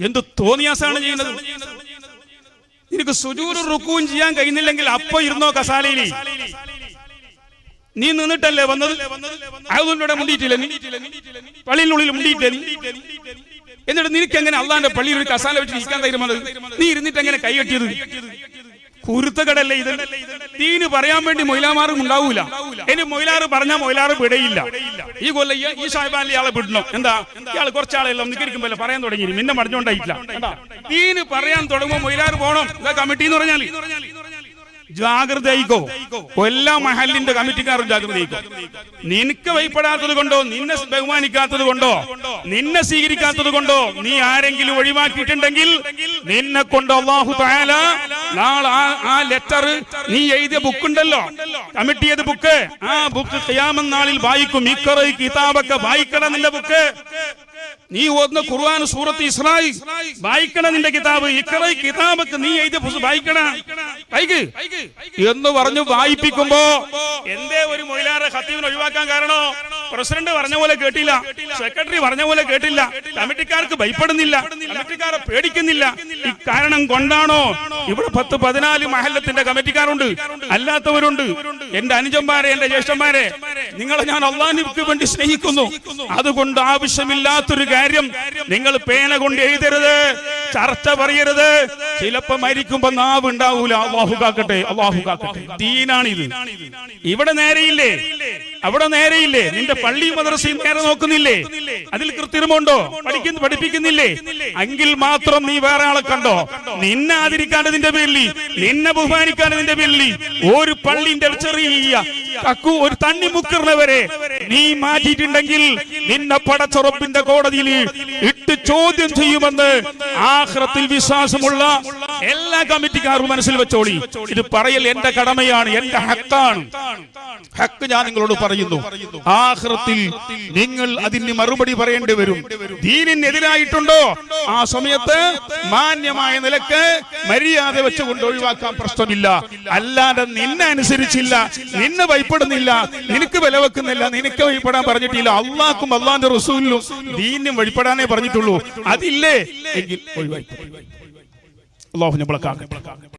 എന്ത് തോന്നിയാസാണ് ചെയ്യുന്നത്? നിനക്ക് സുജൂദും റുക്കൂഉം ചെയ്യാൻ കഴിയുന്നില്ലെങ്കിൽ അപ്പൊ ഇരുന്നോ കസാലയിൽ. നീ നിന്നിട്ടല്ലേ വന്നത്? അതുകൊണ്ടിവിടെ മുണ്ടിയിട്ടില്ല, നീ പള്ളിയിനുള്ളിൽ മുണ്ടിയിട്ടില്ല നീ. എന്നിട്ട് നിനക്ക് എങ്ങനെ അള്ളാന്റെ പള്ളിയിൽ ഒരു കസാല വെച്ച് ഇരിക്കാൻ തരുന്നത്? നീ ഇരുന്നിട്ട് എങ്ങനെ കൈകെട്ടിയത്? കുരുത്തകടല്ലേ ഇത്? ദീന് പറയാൻ വേണ്ടി മൊയിലാമാറും ഉണ്ടാവൂല. ഇനി മൊയിലാറ് പറഞ്ഞാൽ മൊയിലാറ് വിടയില്ല. ഈ കൊല്ല ഈ സാഹിബാലി ഇയാളെ വിടണം. എന്താ, ഇയാൾ കുറച്ചാളെല്ലാം നിൽക്കുമ്പോൾ പറയാൻ തുടങ്ങി, പിന്നെ മറിഞ്ഞോണ്ടായിട്ടില്ല. ദീന് പറയാൻ തുടങ്ങുമ്പോൾ മൊയിലാറ് പോകണം. ഇതാ കമ്മിറ്റി എന്ന് പറഞ്ഞാൽ ജാഗ്രതയിക്കോ. എല്ലാ മഹലിന്റെ കമ്മിറ്റിക്കാരും ജാഗ്രതയിക്കോ. നിനക്ക് ഭയപ്പെടാത്തത് കൊണ്ടോ, നിന്നെ ബഹുമാനിക്കാത്തത് കൊണ്ടോ, നിന്നെ സ്വീകരിക്കാത്തത് കൊണ്ടോ നീ ആരെങ്കിലും ഒഴിവാക്കിയിട്ടുണ്ടെങ്കിൽ നിന്നെ കൊണ്ട് അല്ലാഹു തആല നാളെ ആ ലെറ്റർ നീ എഴുതിയ ബുക്കുണ്ടല്ലോ, കമ്മിറ്റി ചെയ്ത ബുക്ക്, ആ ബുക്ക് ഖിയാമത്ത് നാളിൽ വായിക്കും. ഇഖ്റ കിതാബക, വായിക്കണം നിന്റെ ബുക്ക്. നീ ഓതുന്ന ഖുർആൻ സൂറത്ത് ഇസ്രായിൽ വായിക്കണം നിന്റെ കിതാബ്. ഇഖ്റ കിതാബക, നീ എഴുതിയ പുസ്തകം വായിക്കണം എന്ന് പറഞ്ഞു വായിപ്പിക്കുമ്പോ എന്തേ ഒരു മൊയിലാറെ ഖത്തീബിനെ ഒഴിവാക്കാൻ കാരണോ? പ്രസിഡന്റ് പറഞ്ഞ പോലെ കേട്ടില്ല, സെക്രട്ടറി പറഞ്ഞ പോലെ കേട്ടില്ല, കമ്മിറ്റിക്കാർക്ക് ഭയപ്പെടുന്നില്ല, കമ്മിറ്റിക്കാരെ പേടിക്കുന്നില്ല. ഈ കാരണം കൊണ്ടാണോ? ഇവിടെ 10-14 മഹല്ലത്തിന്റെ കമ്മിറ്റിക്കാരുണ്ട്, അല്ലാത്തവരുണ്ട്. എന്റെ അനുജന്മാരെ, എന്റെ ജ്യേഷ്ഠന്മാരെ, നിങ്ങളെ ഞാൻ അള്ളാഹുവിന് വേണ്ടി സ്നേഹിക്കുന്നു. അതുകൊണ്ട് ആവശ്യമില്ലാത്തൊരു കാര്യം നിങ്ങൾ പേന കൊണ്ട് എഴുതരുത്, ചർച്ച പറയരുത്. ചിലപ്പോ മരിക്കുമ്പോ നാവ് ഉണ്ടാവൂല. അള്ളാഹു കാക്കട്ടെ, അള്ളാഹു കാക്കട്ടെ. ദീനാണിത്. ഇവിടെ നേരെയില്ലേ, അവിടെ നേരെയില്ലേ? നിന്റെ പള്ളി മദ്രസയും നേരെ നോക്കുന്നില്ലേ? അതിൽ കൃത്രിമമുണ്ടോ? പഠിപ്പിക്കുന്നില്ലേ? എങ്കിൽ മാത്രം നീ വേറെ ആളെ കണ്ടോ? നിന്നെ ആദരിക്കാണ്ടതിന്റെ പേരിൽ, നിന്നെ ബഹുമാനിക്കാണ്ടതിന്റെ പേരിൽ ഒരു പള്ളിന്റെ ചെറിയ ഒരു തണ്ണി മുക്കറിനവരെ നീ മാറ്റിയിട്ടുണ്ടെങ്കിൽ നിന്നെ പടച്ച റബ്ബിന്റെ കോടതിയിൽ ഇട്ട് ചോദ്യം ചെയ്യുമെന്ന് ആഖിറത്തിൽ വിശ്വാസമുള്ള എല്ലാ കമ്മിറ്റിക്കാരും മനസ്സിൽ വെച്ചോളി. ഇത് പറയൽ എന്റെ കടമയാണ്, എന്റെ ഹക്കാണ്. ഹക്ക് ഞാൻ നിങ്ങളോട് പറയുന്നു. ആഖിറത്തിൽ നിങ്ങൾ അതിന് മറുപടി പറയേണ്ടി വരും. ദീനിനെതിരായിട്ടുണ്ടോ ആ സമയത്ത് മാന്യമായ നിലക്ക് മര്യാദ വെച്ചുകൊണ്ട് ഒഴിവാക്കാൻ പ്രശ്നമില്ല. അല്ലാതെ നിന്നെ അനുസരിച്ചില്ല, നിന്നെ ഭയപ്പെടുന്നില്ല, നിനക്ക് വില വെക്കുന്നില്ല, നിനക്ക് വഴിപ്പെടാൻ പറഞ്ഞിട്ടില്ല. അള്ളാഹ്ക്കും അള്ളാന്റെ റസൂലിനും ദീനും വഴിപ്പെടാനേ പറഞ്ഞിട്ടുള്ളൂ. അതില്ലേ എങ്കിൽ ഒഴിവായി. അള്ളാഹു നമ്മളെ കാക്കട്ടെ.